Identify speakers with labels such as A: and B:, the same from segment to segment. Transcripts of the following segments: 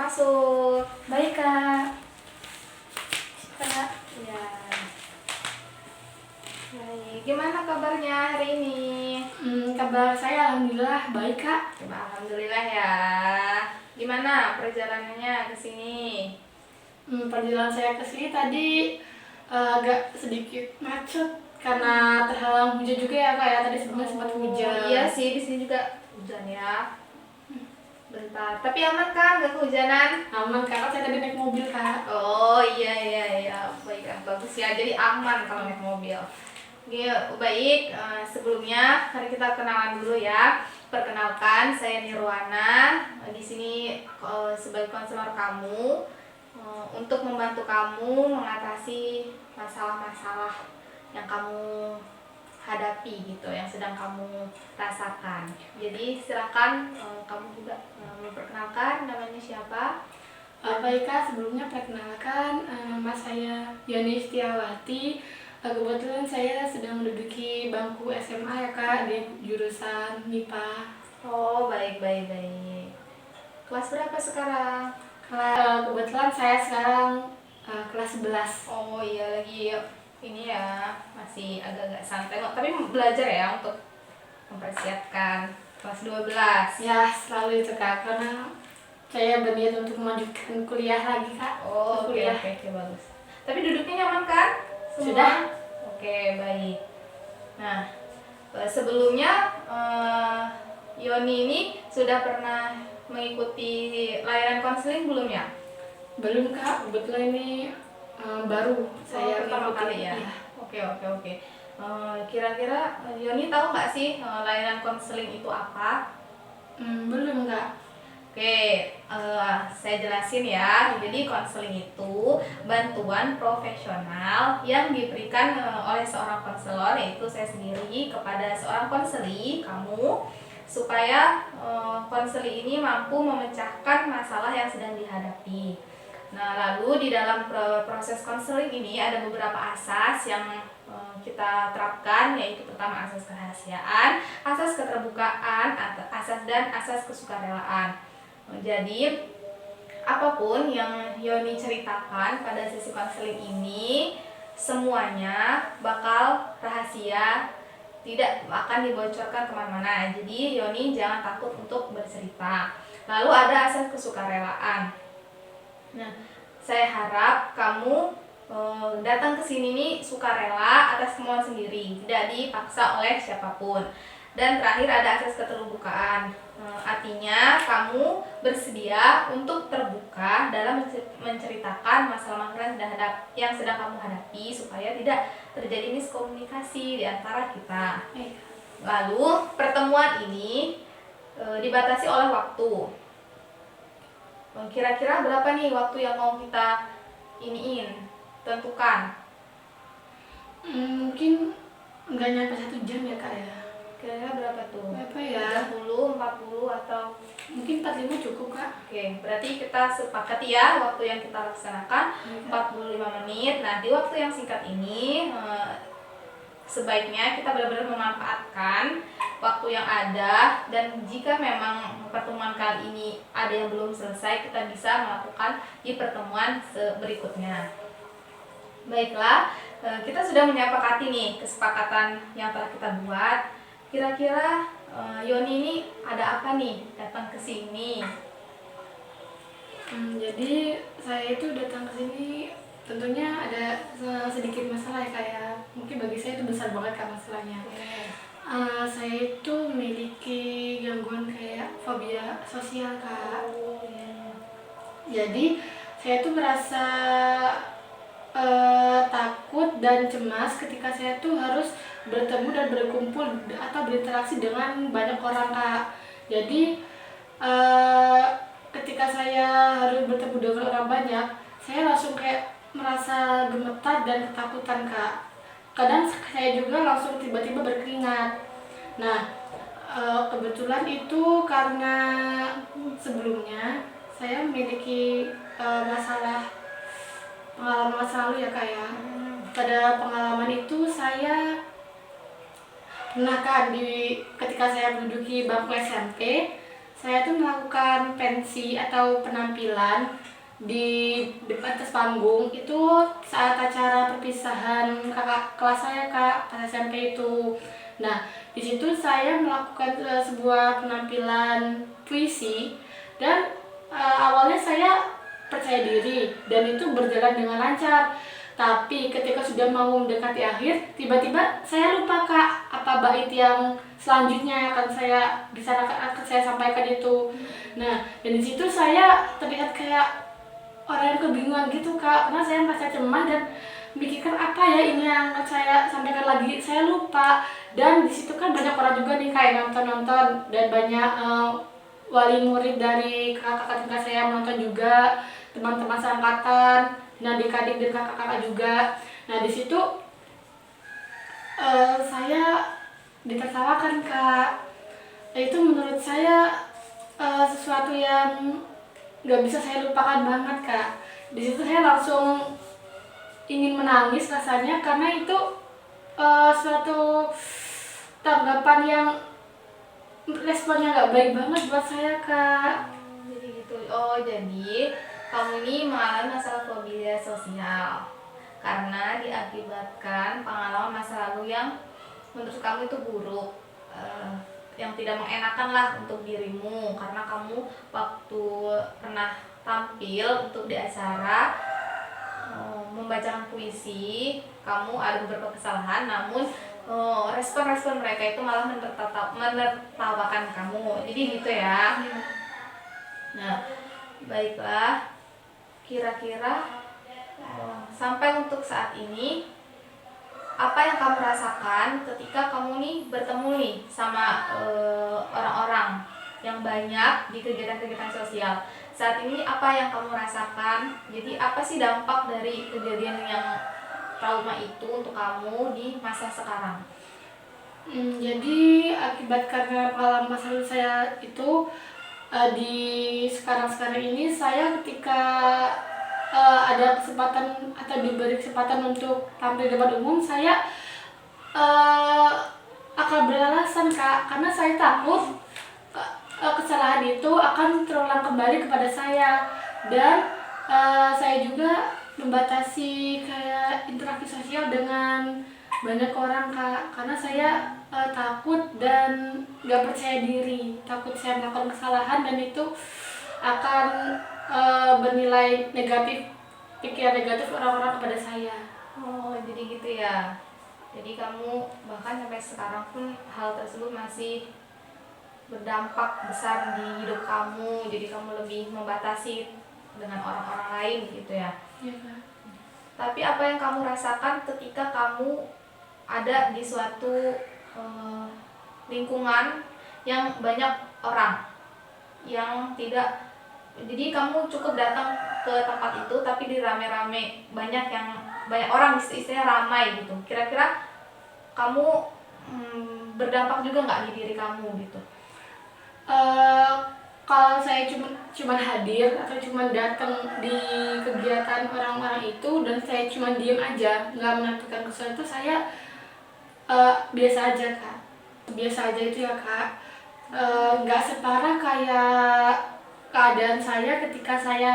A: masuk.
B: Baik kak. Kak.
A: Ya. Baik, gimana kabarnya hari ini?
B: Kabar saya alhamdulillah baik kak.
A: Alhamdulillah ya. Gimana perjalanannya ke sini?
B: Perjalanan saya ke sini tadi agak sedikit macet karena terhalang hujan juga ya kak ya. Tadi sebelumnya sempat hujan.
A: Iya sih, di sini juga hujan ya. Bentar, tapi aman kan? Gak kehujanan?
B: Aman kak, saya tadi naik mobil kak.
A: Oh iya. Baik, bagus ya. Jadi aman kalau naik mobil. Oke, baik. Sebelumnya mari kita kenalan dulu ya. Perkenalkan, saya Nirwana. Di sini sebagai konselor kamu untuk membantu kamu mengatasi masalah-masalah yang kamu hadapi gitu, yang sedang kamu rasakan. Jadi silakan kamu juga memperkenalkan namanya siapa.
B: Baik kak, sebelumnya perkenalkan nama saya Yoni Setiawati. Kebetulan saya sedang menduduki bangku SMA ya kak di jurusan MIPA.
A: Oh, baik. Kelas berapa sekarang?
B: Kebetulan saya sekarang kelas 11.
A: Oh iya, lagi ini ya, masih agak-agak santai kok, tapi belajar ya untuk mempersiapkan kelas 12.
B: Ya selalu itu kak, karena saya berniat untuk melanjutkan kuliah lagi kak.
A: Oh, oke,
B: Kuliah.
A: bagus. Tapi duduknya nyaman kan? Semua?
B: Sudah.
A: Oke, baik. Nah, sebelumnya Yoni ini sudah pernah mengikuti layanan konseling belum ya?
B: Belum kak, kebetulan ini baru saya
A: pertama
B: mengikuti.
A: kali ya?
B: Iya.
A: Oke. Kira-kira Yoni tahu nggak sih layanan konseling itu apa?
B: Belum kak.
A: Oke, saya jelasin ya. Jadi konseling itu bantuan profesional yang diberikan oleh seorang konselor, yaitu saya sendiri, kepada seorang konseli kamu, supaya konseli ini mampu memecahkan masalah yang sedang dihadapi. Nah, lalu di dalam proses konseling ini ada beberapa asas yang kita terapkan, yaitu pertama asas kerahasiaan, asas keterbukaan, asas kesukarelaan. Jadi apapun yang Yoni ceritakan pada sesi konseling ini semuanya bakal rahasia, tidak akan dibocorkan kemana-mana. Jadi Yoni jangan takut untuk bercerita. Lalu ada asas kesukarelaan. Nah, saya harap kamu datang ke sini nih sukarela atas kemauan sendiri, tidak dipaksa oleh siapapun. Dan terakhir ada asas keterbukaan. Artinya kamu bersedia untuk terbuka dalam menceritakan masalah-masalah yang sedang kamu hadapi, supaya tidak terjadi miskomunikasi di antara kita. Lalu pertemuan ini dibatasi oleh waktu. Kira-kira berapa nih waktu yang mau kita tentukan?
B: Mungkin nggak nyampe 1 jam ya kak ya.
A: Kira-kira berapa tuh?
B: Berapa ya?
A: 30, 40 atau
B: Mungkin 45 cukup kak.
A: Oke, berarti kita sepakati ya waktu yang kita laksanakan 45 menit. Nah, di waktu yang singkat ini sebaiknya kita benar-benar memanfaatkan waktu yang ada, dan jika memang pertemuan kali ini ada yang belum selesai, kita bisa melakukan di pertemuan berikutnya. Baiklah, kita sudah menyepakati nih kesepakatan yang telah kita buat. Kira-kira Yoni ini ada apa nih datang ke sini?
B: Jadi saya itu datang ke sini tentunya ada sedikit masalah ya kak ya. Mungkin bagi saya itu besar banget kak masalahnya. Saya itu memiliki gangguan kayak fobia sosial kak. Jadi saya tuh merasa takut dan cemas ketika saya tuh harus bertemu dan berkumpul atau berinteraksi dengan banyak orang kak. Jadi ketika saya harus bertemu dengan orang banyak, saya langsung kayak merasa gemetar dan ketakutan kak. Kadang saya juga langsung tiba-tiba berkeringat. Nah, kebetulan itu karena sebelumnya saya memiliki masalah pengalaman masa lalu ya kak ya. Pada pengalaman itu saya pernah kan ketika saya menduduki bangku SMP, saya tuh melakukan pensi atau penampilan di depan atas panggung itu saat acara perpisahan kakak kelas saya kak pas SMP itu. Nah di situ saya melakukan sebuah penampilan puisi dan awalnya saya percaya diri dan itu berjalan dengan lancar. Tapi ketika sudah mau mendekati akhir, tiba-tiba saya lupa kak apa bait yang selanjutnya yang akan saya sampaikan itu. Nah, dan di situ saya terlihat kayak orang yang kebingungan gitu kak, karena saya merasa cemas dan mikirkan apa ya ini yang saya sampaikan lagi, saya lupa. Dan di situ kan banyak orang juga nih kayak nonton dan banyak wali murid dari kakak-kakak tingkat saya menonton juga, teman-teman seangkatan, nah adik-adik dan kakak-kakak juga. Nah di situ saya ditertawakan kak. Itu menurut saya sesuatu yang nggak bisa saya lupakan banget kak. Di situ saya langsung ingin menangis rasanya karena itu suatu tanggapan yang responnya nggak baik banget buat saya kak.
A: Jadi gitu. Oh, jadi kamu ini mengalami masalah fobia sosial karena diakibatkan pengalaman masa lalu yang menurut kamu itu buruk, yang tidak mengenakan lah untuk dirimu karena kamu waktu pernah tampil untuk di acara membacakan puisi, kamu ada beberapa kesalahan, namun respon-respon mereka itu malah menertawakan kamu. Jadi gitu ya. Nah, baiklah. Kira-kira sampai untuk saat ini apa yang kamu rasakan ketika kamu nih bertemu nih sama orang-orang yang banyak di kegiatan-kegiatan sosial? Saat ini apa yang kamu rasakan? Jadi apa sih dampak dari kejadian yang trauma itu untuk kamu di masa sekarang?
B: Jadi akibat karena pengalaman masa lalu saya itu di sekarang ini saya ketika ada kesempatan atau diberi kesempatan untuk tampil di depan umum, saya akan beralasan kak, karena saya takut kesalahan itu akan terulang kembali kepada saya. Dan saya juga membatasi kayak interaksi sosial dengan banyak orang kak, karena saya takut dan gak percaya diri, takut saya melakukan kesalahan dan itu akan bernilai negatif, pikiran negatif orang-orang kepada saya.
A: Oh, jadi gitu ya. Jadi kamu bahkan sampai sekarang pun hal tersebut masih berdampak besar di hidup kamu. Jadi kamu lebih membatasi dengan orang-orang lain gitu ya.
B: Iya kak.
A: Tapi apa yang kamu rasakan ketika kamu ada di suatu lingkungan yang banyak orang yang tidak, jadi kamu cukup datang ke tempat itu tapi di rame-rame banyak orang, istilahnya ramai gitu. Kira-kira kamu berdampak juga nggak di diri kamu gitu?
B: Kalau saya cuma hadir atau cuma datang di kegiatan orang-orang itu dan saya cuma diem aja nggak menampilkan kesalahan itu, saya biasa aja kak, biasa aja itu ya kak. Nggak separah kayak keadaan saya ketika saya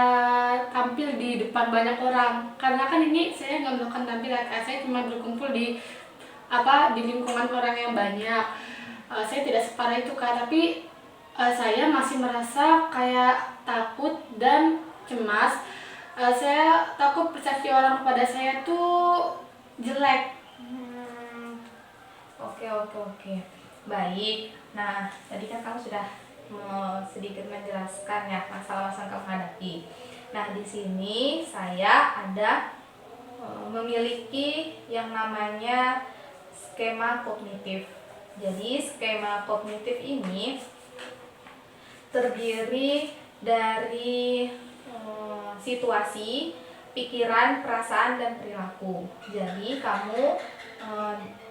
B: tampil di depan banyak orang, karena kan ini saya nggak melakukan tampilan kak, saya cuma berkumpul di lingkungan orang yang banyak. Saya tidak separah itu kak, tapi saya masih merasa kayak takut dan cemas. Saya takut persepsi orang kepada saya tuh jelek.
A: Oke. Baik. Nah, tadi kan kamu sudah sedikit menjelaskan ya masalah-masalah yang kamu hadapi. Nah, di sini saya ada memiliki yang namanya skema kognitif. Jadi, skema kognitif ini terdiri dari situasi, pikiran, perasaan, dan perilaku. Jadi, kamu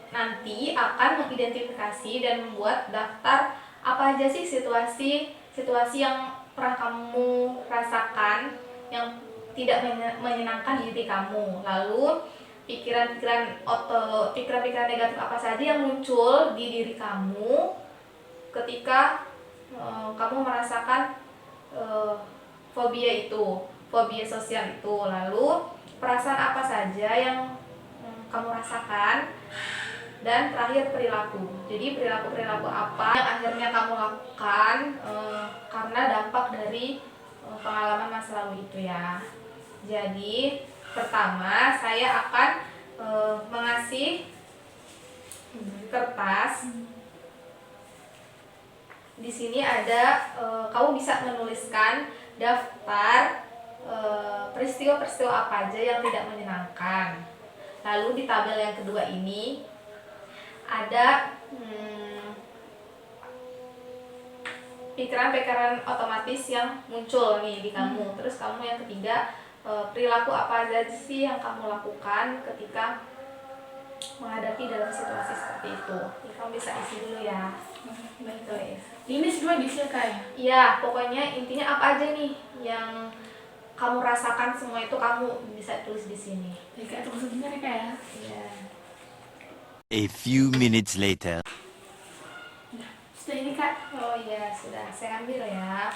A: nanti akan mengidentifikasi dan membuat daftar apa aja sih situasi yang pernah kamu rasakan yang tidak menyenangkan di diri kamu. Lalu pikiran negatif apa saja yang muncul di diri kamu ketika kamu merasakan eh, fobia sosial itu. Lalu perasaan apa saja yang kamu rasakan, dan terakhir perilaku. Jadi perilaku apa yang akhirnya kamu lakukan karena dampak dari pengalaman masa lalu itu ya. Jadi pertama saya akan mengasih kertas. Di sini ada kamu bisa menuliskan daftar peristiwa-peristiwa apa aja yang tidak menyenangkan. Lalu di tabel yang kedua ini ada pikiran-pikiran otomatis yang muncul nih di kamu. Terus kamu yang ketiga, perilaku apa aja sih yang kamu lakukan ketika menghadapi dalam situasi seperti itu. Ini kamu bisa isi dulu ya. Baik, tulis.
B: Ini semua diisi Kak ya?
A: Iya, pokoknya intinya apa aja nih yang kamu rasakan, semua itu kamu bisa tulis di sini.
B: Jadi Kak, tunggu sebentar ya Kak ya.
A: Iya.
C: A few minutes later.
B: Sudah ini Kak.
A: Oh iya, sudah. Saya ambil ya.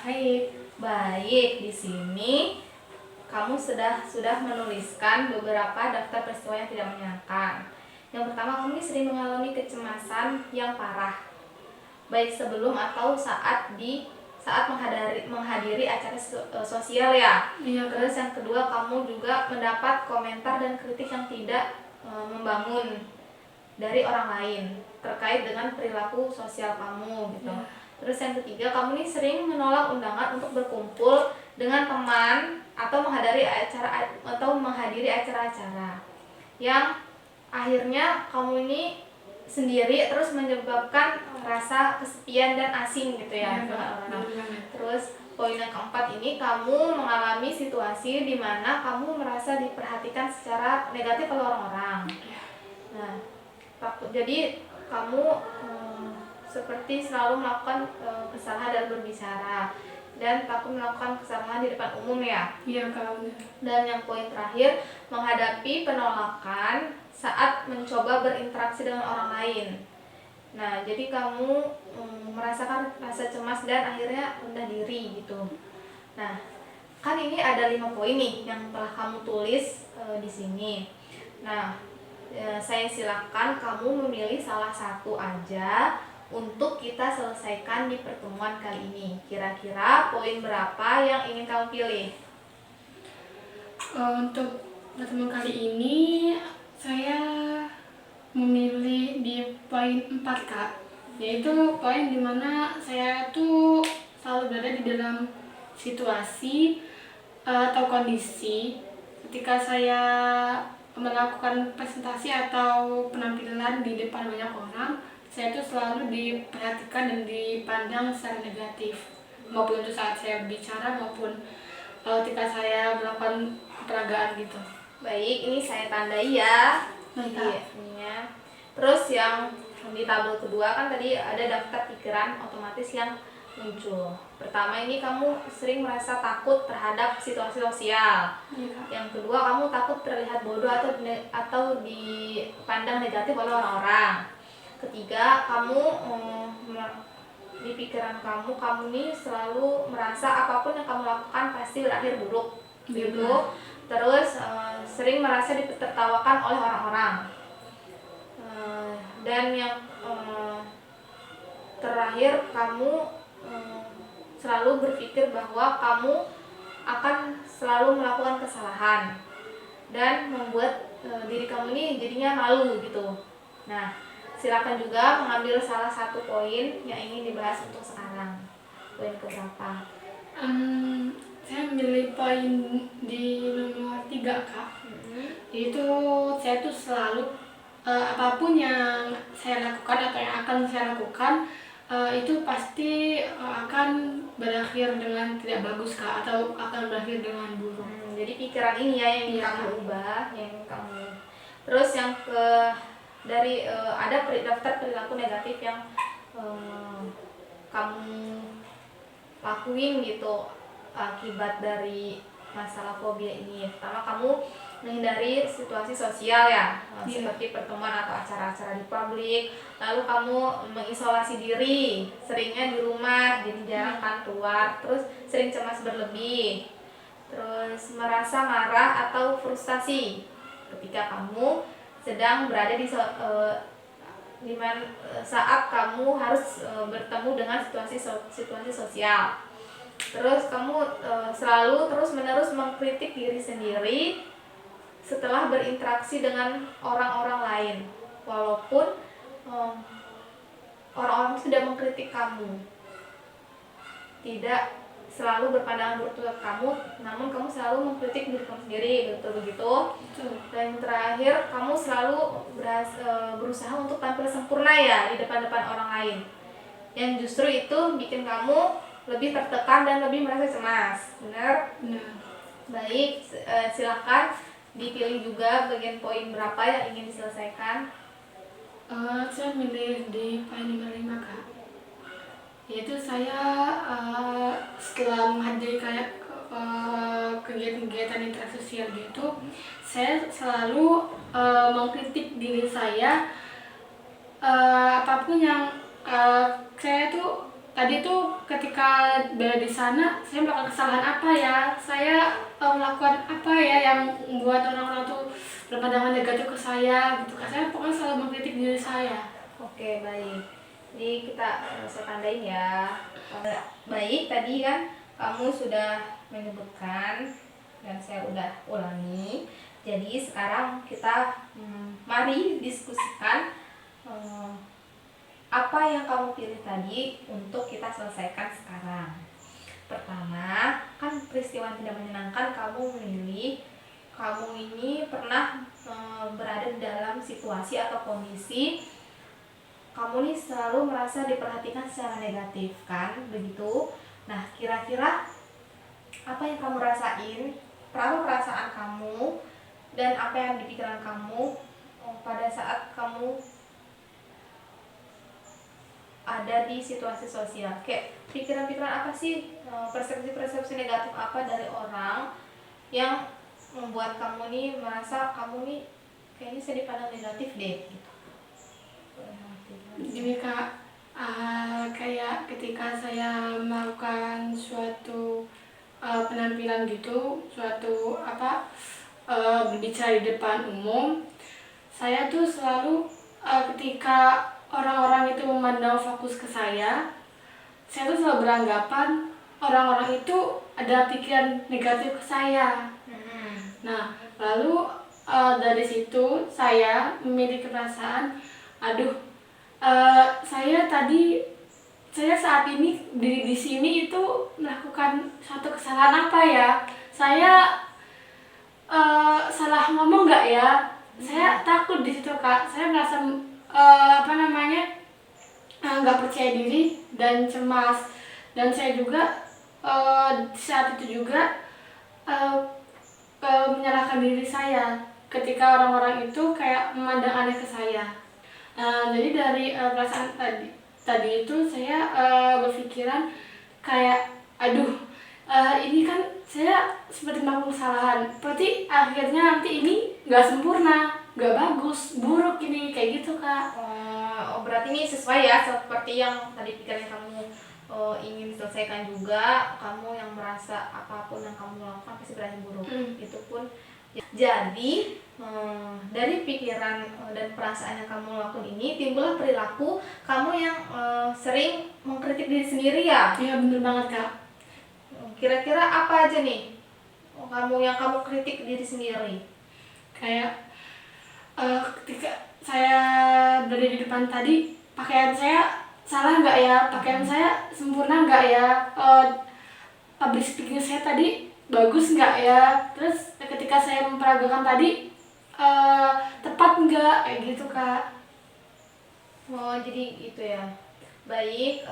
B: Baik.
A: Di sini kamu sudah menuliskan beberapa daftar peristiwa yang tidak menyenangkan. Yang pertama, kamu ini sering mengalami kecemasan yang parah, baik sebelum atau saat menghadiri acara sosial ya.
B: Iya Kak.
A: Terus yang kedua, kamu juga mendapat komentar dan kritik yang tidak membangun dari orang lain terkait dengan perilaku sosial kamu gitu. Terus yang ketiga, kamu ini sering menolak undangan untuk berkumpul dengan teman atau menghadiri acara-acara yang akhirnya kamu ini sendiri, terus menyebabkan rasa kesepian dan asing gitu ya dengan orang. Terus poin yang keempat ini, kamu mengalami situasi di mana kamu merasa diperhatikan secara negatif oleh orang-orang. Nah, jadi kamu seperti selalu melakukan kesalahan dalam berbicara dan takut melakukan kesalahan di depan umum ya.
B: Iya Kak.
A: Dan yang poin terakhir, menghadapi penolakan saat mencoba berinteraksi dengan orang lain. Nah, jadi kamu merasakan rasa cemas dan akhirnya rendah diri gitu. Nah, kan ini ada 5 poin nih yang telah kamu tulis di sini. Nah, saya silakan kamu memilih salah satu aja untuk kita selesaikan di pertemuan kali ini. Kira-kira poin berapa yang ingin kamu pilih?
B: Untuk pertemuan kali ini saya memilih di poin 4 Kak, yaitu poin dimana saya tuh selalu berada di dalam situasi atau kondisi ketika saya melakukan presentasi atau penampilan di depan banyak orang, saya tuh selalu diperhatikan dan dipandang secara negatif, maupun untuk saat saya bicara maupun ketika saya melakukan peragaan gitu.
A: Baik, ini saya tandai ya.
B: Mantap.
A: Ininya. Terus yang di tabel kedua kan tadi ada daftar pikiran otomatis yang muncul. Pertama, ini kamu sering merasa takut terhadap situasi sosial. Yang kedua, kamu takut terlihat bodoh atau dipandang negatif oleh orang-orang. Ketiga, kamu di pikiran kamu nih selalu merasa apapun yang kamu lakukan pasti berakhir buruk. Gitu. Terus sering merasa ditertawakan oleh orang-orang. Dan yang terakhir, kamu selalu berpikir bahwa kamu akan selalu melakukan kesalahan dan membuat diri kamu ini jadinya malu gitu. Nah, silakan juga mengambil salah satu poin yang ingin dibahas untuk sekarang. Poin keberapa?
B: Saya memilih poin di nomor 3 Kak. Itu saya tuh selalu apapun yang saya lakukan atau yang akan saya lakukan itu pasti akan berakhir dengan tidak bagus Kak, atau akan berakhir dengan buruk.
A: Jadi pikiran ini ya yang ingin kamu ubah, Terus yang dari ada daftar perilaku negatif yang kamu lakuin gitu akibat dari masalah fobia ini? Pertama, kamu menghindari situasi sosial ya, seperti pertemuan atau acara-acara di publik. Lalu kamu mengisolasi diri, seringnya di rumah, jadi jarang kan keluar. Terus sering cemas berlebih. Terus merasa marah atau frustasi ketika kamu sedang berada saat kamu harus bertemu dengan situasi sosial. Terus kamu selalu terus-menerus mengkritik diri sendiri setelah berinteraksi dengan orang-orang lain, walaupun orang-orang sudah mengkritik kamu, tidak selalu berpandangan buruk terhadap kamu, namun kamu selalu mengkritik diri kamu sendiri, betul begitu. Dan yang terakhir, kamu selalu berusaha untuk tampil sempurna ya di depan-depan orang lain, yang justru itu bikin kamu lebih tertekan dan lebih merasa cemas. Benar? Baik, silakan dipilih juga bagian poin berapa yang ingin diselesaikan.
B: Saya milih di poin nomor 5 Kak. Yaitu saya setelah menghadiri kayak kegiatan-kegiatan intersosial gitu, saya selalu mengkritik diri saya, apapun yang saya tuh tadi tuh ketika berada di sana, saya melakukan kesalahan apa ya, saya melakukan apa ya yang membuat orang-orang tuh berpandangan negatif ke saya gitu kan. Saya pokoknya selalu mengkritik diri saya.
A: Oke, baik. Jadi kita saya tandain ya. Baik, tadi kan kamu sudah menyebutkan dan saya udah ulangi. Jadi sekarang kita mari diskusikan apa yang kamu pilih tadi untuk kita selesaikan sekarang. Pertama, kan peristiwa yang tidak menyenangkan kamu memilih. Kamu ini pernah berada dalam situasi atau kondisi kamu nih selalu merasa diperhatikan secara negatif, kan? Begitu. Nah, kira-kira apa yang kamu rasain, perasaan kamu, dan apa yang di pikiran kamu pada saat kamu ada di situasi sosial? Kayak pikiran-pikiran apa sih, persepsi-persepsi negatif apa dari orang yang membuat kamu nih merasa kamu nih kayaknya saya dipandang negatif deh gitu.
B: Gini Kak, kayak ketika saya melakukan suatu penampilan gitu, suatu berbicara di depan umum, saya tuh selalu ketika orang-orang itu memandang fokus ke saya tuh selalu beranggapan orang-orang itu ada pikiran negatif ke saya. Nah, lalu dari situ saya memiliki perasaan, saya saat ini di sini itu melakukan suatu kesalahan apa ya? Saya salah ngomong nggak ya? Saya takut di situ Kak. Saya merasa nggak percaya diri dan cemas. Dan saya juga saat itu juga menyalahkan diri saya ketika orang-orang itu kayak memandang aneh ke saya. Jadi dari perasaan tadi itu saya berpikiran kayak ini kan saya seperti melakukan kesalahan, berarti akhirnya nanti ini nggak sempurna, nggak bagus, buruk ini, kayak gitu Kak.
A: Berarti ini sesuai ya seperti yang tadi pikiran kamu ingin selesaikan juga. Kamu yang merasa apapun yang kamu lakukan pasti berakhir buruk. Itu pun jadi dari pikiran dan perasaan yang kamu lakukan ini timbullah perilaku kamu yang sering mengkritik diri sendiri ya?
B: Iya bener banget Kak.
A: Kira-kira apa aja nih yang kamu kritik diri sendiri?
B: Kayak ketika saya berada di depan tadi, pakaian saya salah nggak ya, pakaian saya sempurna nggak ya, public speaking saya tadi bagus nggak ya, terus ketika saya memperagakan tadi tepat nggak, kayak gitu Kak.
A: Jadi gitu ya. Baik,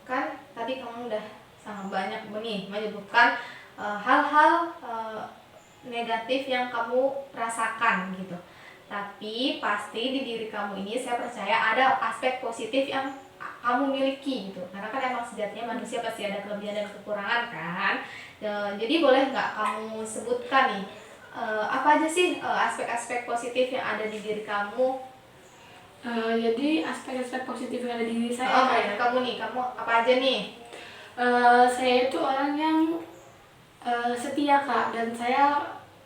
A: kan tadi kamu udah sangat banyak nih menyebutkan hal-hal negatif yang kamu rasakan gitu. Tapi pasti di diri kamu ini saya percaya ada aspek positif yang kamu miliki gitu. Karena kan emang sejatinya manusia pasti ada kelebihan dan kekurangan kan. Jadi boleh nggak kamu sebutkan nih apa aja sih aspek-aspek positif yang ada di diri kamu?
B: Jadi aspek-aspek positif yang ada di diri saya
A: Menurut kamu nih, kamu apa aja nih?
B: saya itu orang yang setia Kak, dan saya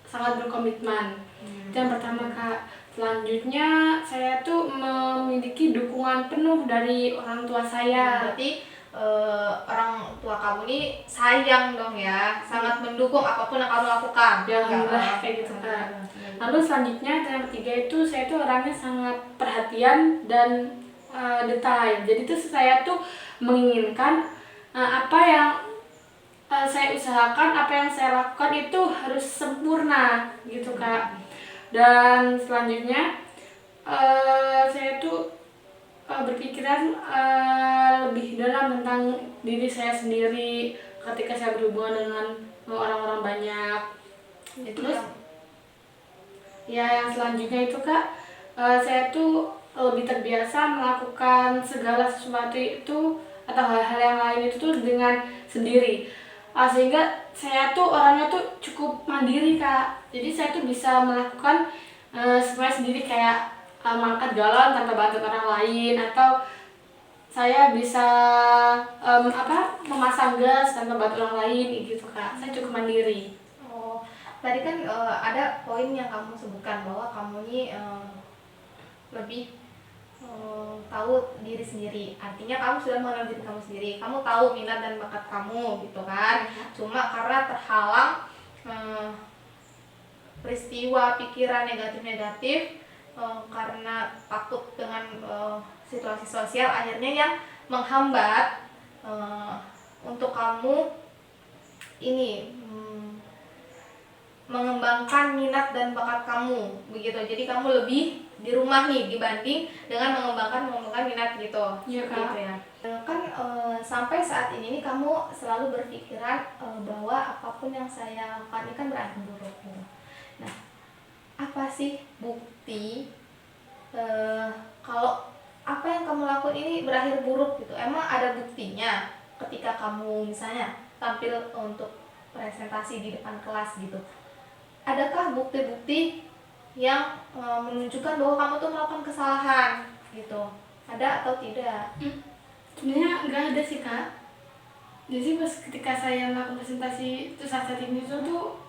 B: sangat berkomitmen. Itu yang pertama Kak. Selanjutnya saya tuh memiliki dukungan penuh dari orang tua saya.
A: Berarti orang tua kamu nih sayang dong ya, sangat mendukung apapun yang kamu lakukan.
B: Ya, alhamdulillah
A: Enggak,
B: kayak gitu Kak. Lalu selanjutnya yang ketiga itu saya tuh orangnya sangat perhatian dan detail. Jadi tuh saya tuh menginginkan apa yang saya usahakan, apa yang saya lakukan itu harus sempurna gitu Kak. Dan selanjutnya saya tuh berpikiran lebih dalam tentang diri saya sendiri ketika saya berhubungan dengan orang-orang banyak. Terus ya yang selanjutnya itu Kak, saya tuh lebih terbiasa melakukan segala sesuatu itu atau hal-hal yang lain itu tuh dengan sendiri. Sehingga saya tuh orangnya tuh cukup mandiri Kak. Jadi saya tuh bisa melakukan semuanya sendiri, kayak mengangkat galon tanpa bantuan orang lain, atau saya bisa memasang gas tanpa bantuan orang lain gitu Kak. Saya cukup mandiri.
A: Oh, tadi kan ada poin yang kamu sebutkan bahwa kamu ini lebih tahu diri sendiri. Artinya kamu sudah mengenal diri kamu sendiri. Kamu tahu minat dan bakat kamu gitu kan. Cuma karena terhalang peristiwa pikiran negatif-negatif, karena takut dengan situasi sosial, akhirnya yang menghambat untuk kamu ini mengembangkan minat dan bakat kamu begitu. Jadi kamu lebih di rumah nih dibanding dengan mengembangkan minat gitu.
B: Iya Kak.
A: Gitu ya. Kan sampai saat ini nih kamu selalu berpikiran bahwa apapun yang saya lakukan ini kan berakhir buruk gitu. Nah, apa sih bukti kalau apa yang kamu lakukan ini berakhir buruk gitu? Emang ada buktinya ketika kamu misalnya tampil untuk presentasi di depan kelas gitu? Adakah bukti-bukti yang menunjukkan bahwa kamu tuh melakukan kesalahan gitu? Ada atau tidak?
B: Sebenarnya nggak ada sih Kak. Jadi pas ketika saya melakukan presentasi itu saat ini tuh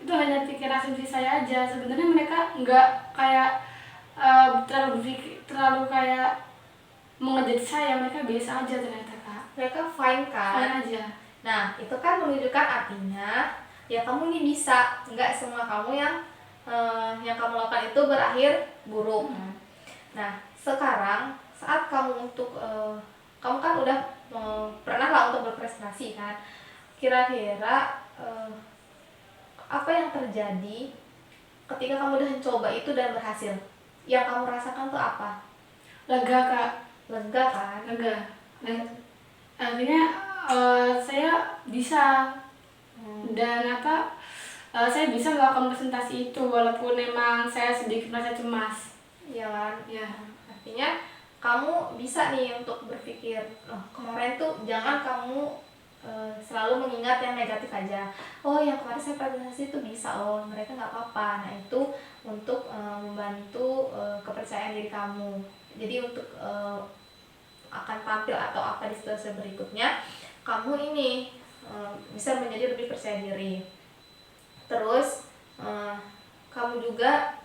B: itu hanya pikir asumsi saya aja. Sebenarnya mereka nggak kayak terlalu kayak mengejek saya. Mereka biasa aja ternyata Kak.
A: Mereka fine kan?
B: Fine aja.
A: Nah, itu kan menunjukkan artinya ya kamu ini bisa. Nggak semua kamu yang kamu lakukan itu berakhir buruk. Nah, sekarang saat kamu kamu kan udah pernah lah untuk berprestasi kan, kira-kira apa yang terjadi ketika kamu udah coba itu dan berhasil? Yang kamu rasakan tuh apa?
B: Lega Kak.
A: Lega kan?
B: Lega. Dan akhirnya saya bisa dan saya bisa melakukan presentasi itu walaupun memang saya sedikit merasa cemas.
A: Iya kan?
B: Ya.
A: Artinya kamu bisa nih untuk berpikir, kemarin tuh jangan kamu selalu mengingat yang negatif aja. Oh, yang kemarin saya presentasi itu bisa, mereka nggak apa-apa. Nah, itu untuk membantu kepercayaan diri kamu. Jadi untuk akan tampil atau apa di situasi berikutnya, kamu ini bisa menjadi lebih percaya diri. Terus kamu juga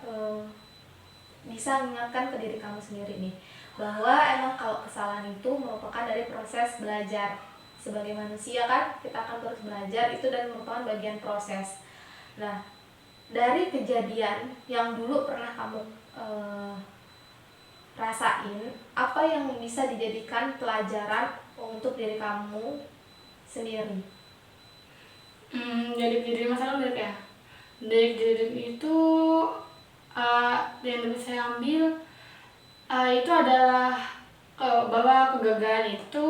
A: bisa mengingatkan ke diri kamu sendiri nih, bahwa emang kalau kesalahan itu merupakan dari proses belajar. Sebagai manusia kan kita akan terus belajar itu dan merupakan bagian proses. Nah, dari kejadian yang dulu pernah kamu rasain, apa yang bisa dijadikan pelajaran untuk diri kamu sendiri?
B: Jadi masalah bener ya. Dari kejadian itu yang bisa saya ambil itu adalah bahwa kegagalan itu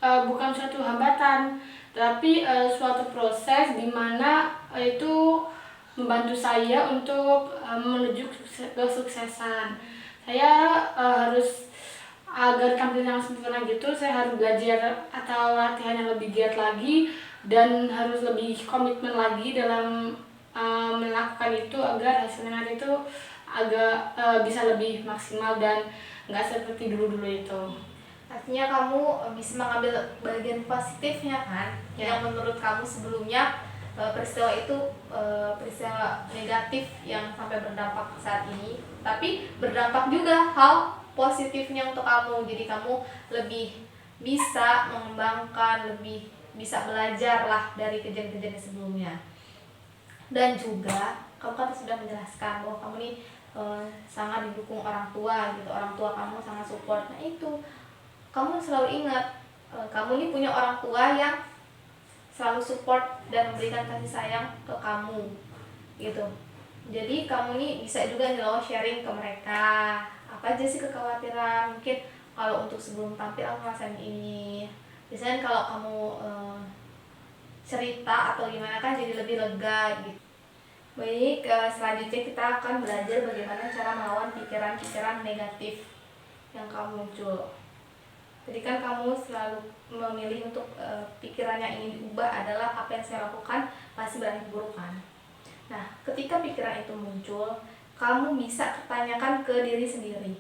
B: bukan suatu hambatan, tapi suatu proses di mana itu membantu saya untuk menuju kesuksesan. Saya harus agar tampil yang sempurna gitu, saya harus belajar atau latihan yang lebih giat lagi dan harus lebih komitmen lagi dalam melakukan itu agar hasilnya nanti itu agak bisa lebih maksimal dan nggak seperti dulu-dulu itu.
A: Artinya kamu bisa mengambil bagian positifnya kan,
B: Ya.
A: yang menurut kamu sebelumnya peristiwa itu peristiwa negatif yang sampai berdampak saat ini, tapi berdampak juga hal positifnya untuk kamu. Jadi kamu lebih bisa mengembangkan, lebih bisa belajar lah dari kejadian-kejadian sebelumnya. Dan juga kamu kan sudah menjelaskan bahwa kamu nih sangat didukung orang tua gitu, orang tua kamu sangat support. Nah itu kamu selalu ingat kamu nih punya orang tua yang selalu support dan memberikan kasih sayang ke kamu gitu. Jadi kamu nih bisa juga nih loh sharing ke mereka apa aja sih kekhawatiran, mungkin kalau untuk sebelum tampil aku ngerasain ini. Biasanya kalau kamu cerita atau gimana kan jadi lebih lega gitu. Baik, selanjutnya kita akan belajar bagaimana cara melawan pikiran-pikiran negatif yang kamu muncul. Jadi kan kamu selalu memilih untuk pikiran yang ingin diubah adalah apa yang saya lakukan pasti berakhir buruk kan. Nah, ketika pikiran itu muncul, kamu bisa pertanyakan ke diri sendiri.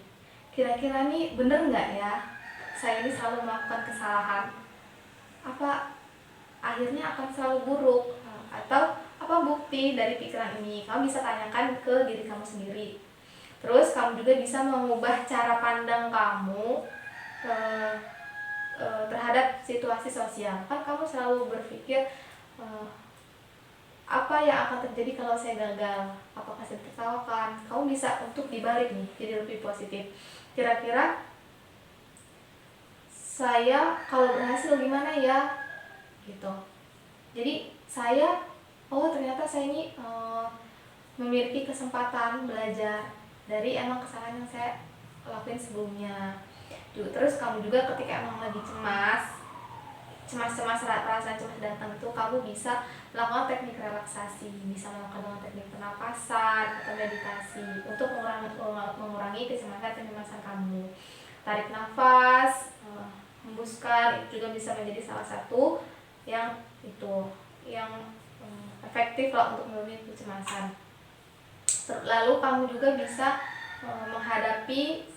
A: Kira-kira nih bener nggak ya saya ini selalu melakukan kesalahan? Apa akhirnya akan selalu buruk? Atau apa bukti dari pikiran ini? Kamu bisa tanyakan ke diri kamu sendiri. Terus kamu juga bisa mengubah cara pandang kamu terhadap situasi sosial. Kan kamu selalu berpikir apa yang akan terjadi kalau saya gagal, apakah saya ditertawakan. Kamu bisa untuk dibalik nih, jadi lebih positif. Kira-kira saya kalau berhasil gimana ya gitu. Jadi saya ternyata saya ini memiliki kesempatan belajar dari emang kesalahan yang saya lakuin sebelumnya. Terus kamu juga ketika emang lagi cemas perasaan cemas datang itu, kamu bisa melakukan teknik relaksasi, bisa melakukan dengan teknik pernapasan atau meditasi untuk mengurangi kecemasan kamu. Tarik nafas, hembuskan, itu juga bisa menjadi salah satu yang efektif lah untuk mengurangi kecemasan. Lalu kamu juga bisa menghadapi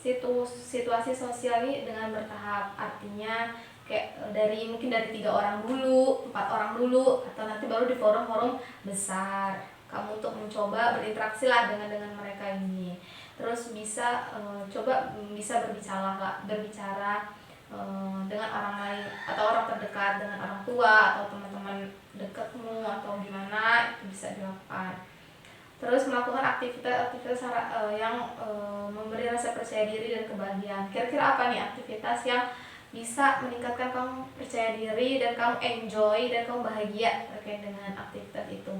A: situasi sosial ini dengan bertahap. Artinya kayak mungkin dari 3 orang dulu, 4 orang dulu, atau nanti baru di forum-forum besar. Kamu untuk mencoba berinteraksi lah dengan mereka ini. Terus bisa bisa berbicara dengan orang lain atau orang terdekat, dengan orang tua atau teman-teman dekatmu atau gimana, itu bisa dilakukan. Terus melakukan aktivitas yang memberi rasa percaya diri dan kebahagiaan. Kira-kira apa nih aktivitas yang bisa meningkatkan kamu percaya diri dan kamu enjoy dan kamu bahagia terkait dengan aktivitas itu?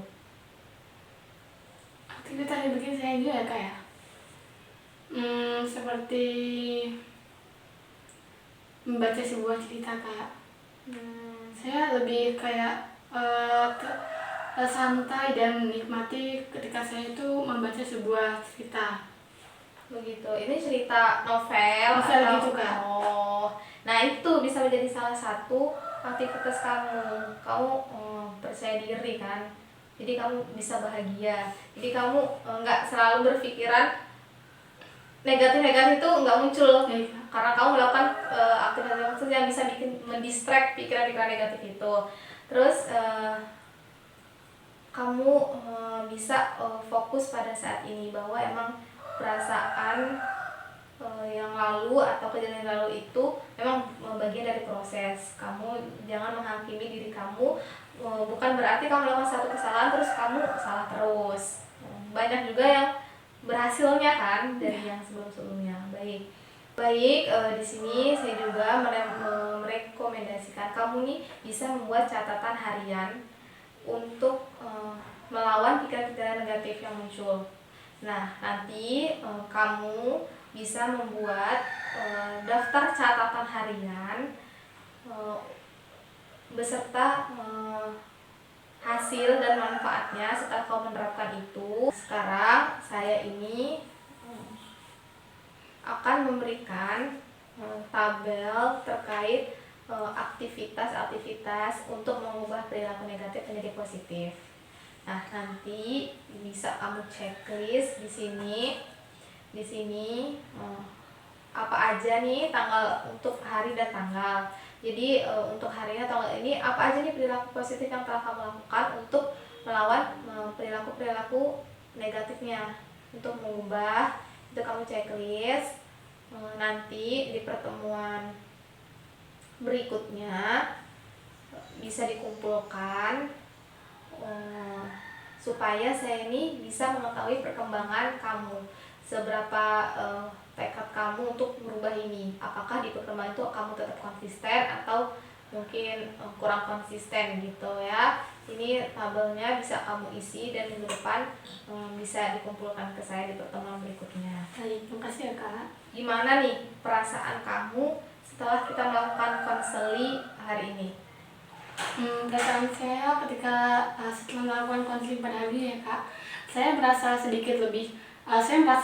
B: Aktivitas yang bikin saya enjoy ya Kak ya? Seperti membaca sebuah cerita Kak. Saya lebih kayak santai dan menikmati ketika saya itu membaca sebuah cerita.
A: Begitu. Ini cerita novel
B: Novel
A: atau
B: gitu, Kak.
A: Oh. Nah, itu bisa menjadi salah satu aktivitas kamu. Kamu percaya diri kan. Jadi kamu bisa bahagia. Jadi kamu nggak selalu berpikiran negatif itu nggak muncul.
B: Ya,
A: Karena kamu melakukan aktivitas yang bisa bikin mendistract pikiran-pikiran negatif itu. Terus kamu bisa fokus pada saat ini bahwa emang perasaan yang lalu atau kejadian yang lalu itu memang bagian dari proses. Kamu jangan menghakimi diri kamu, bukan berarti kamu melakukan satu kesalahan terus kamu salah terus. Banyak juga yang berhasilnya kan dari yang sebelum-sebelumnya. Baik, di sini saya juga merekomendasikan kamu nih bisa membuat catatan harian untuk melawan pikiran-pikiran negatif yang muncul. Nah, nanti kamu bisa membuat daftar catatan harian beserta hasil dan manfaatnya setelah kamu menerapkan itu. Sekarang saya ini akan memberikan tabel terkait aktivitas-aktivitas untuk mengubah perilaku negatif menjadi positif. Nah, nanti bisa kamu checklist di sini. Di sini apa aja nih tanggal untuk hari dan tanggal. Jadi untuk harinya tanggal ini apa aja nih perilaku positif yang telah kamu lakukan untuk melawan perilaku-perilaku negatifnya, untuk mengubah. Itu kamu checklist. Nanti di pertemuan berikutnya bisa dikumpulkan supaya saya ini bisa mengetahui perkembangan kamu, seberapa tekad kamu untuk merubah ini. Apakah di perkembangan itu kamu tetap konsisten atau mungkin kurang konsisten gitu ya. Ini tabelnya bisa kamu isi dan minggu depan bisa dikumpulkan ke saya di pertemuan berikutnya.
B: Baik, terima kasih ya Kak.
A: Gimana nih perasaan kamu setelah kita melakukan konseling hari ini?
B: Perasaan saya ketika setelah melakukan konseling pada hari ini ya Kak, saya merasa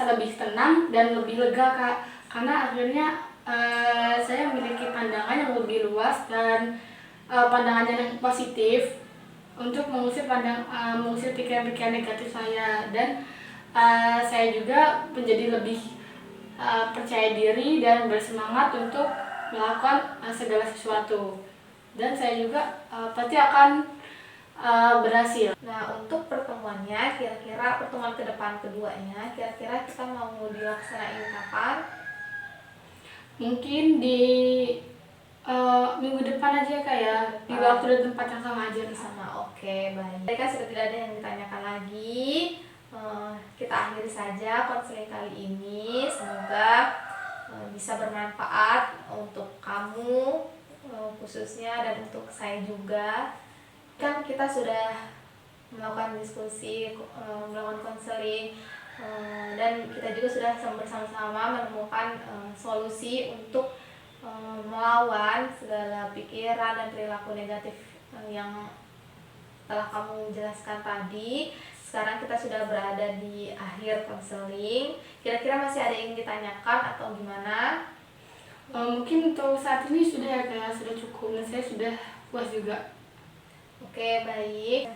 B: lebih tenang dan lebih lega Kak, karena akhirnya saya memiliki pandangan yang lebih luas dan pandangan yang positif untuk mengusir pikiran-pikiran negatif saya, dan saya juga menjadi lebih percaya diri dan bersemangat untuk melakukan segala sesuatu, dan saya juga pasti akan berhasil.
A: Nah, untuk pertemuannya, kira-kira pertemuan ke depan keduanya, kira-kira kita mau dilaksanain kapan?
B: Mungkin di minggu depan aja Kak ya, di waktu dan tempat yang sama aja
A: Di
B: Kak.
A: sana. Oke, baik. Jika sudah tidak ada yang ditanyakan lagi, kita akhiri saja konseling kali ini. Semoga bisa bermanfaat untuk kamu khususnya, dan untuk saya juga. Kan kita sudah melakukan diskusi, melakukan konseling, dan kita juga sudah bersama-sama menemukan solusi untuk melawan segala pikiran dan perilaku negatif yang telah kamu jelaskan tadi. Sekarang kita sudah berada di akhir konseling. Kira-kira masih ada yang ditanyakan atau gimana?
B: Mungkin untuk saat ini sudah ya Kak, sudah cukup, dan saya sudah puas juga.
A: Oke, baik.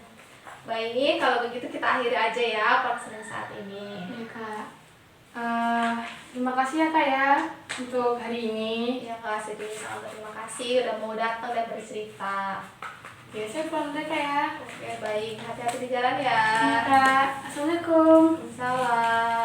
A: Baik, kalau begitu kita akhiri aja ya konseling saat ini.
B: Ya Kak. Terima kasih ya Kak ya untuk hari ini.
A: Ya Kak, sangat terima kasih udah mau datang dan bercerita.
B: Ya, saya pulang dulu Kak ya.
A: Oke, baik. Hati-hati di jalan ya.
B: Ya Kak. Assalamualaikum.
A: Salam.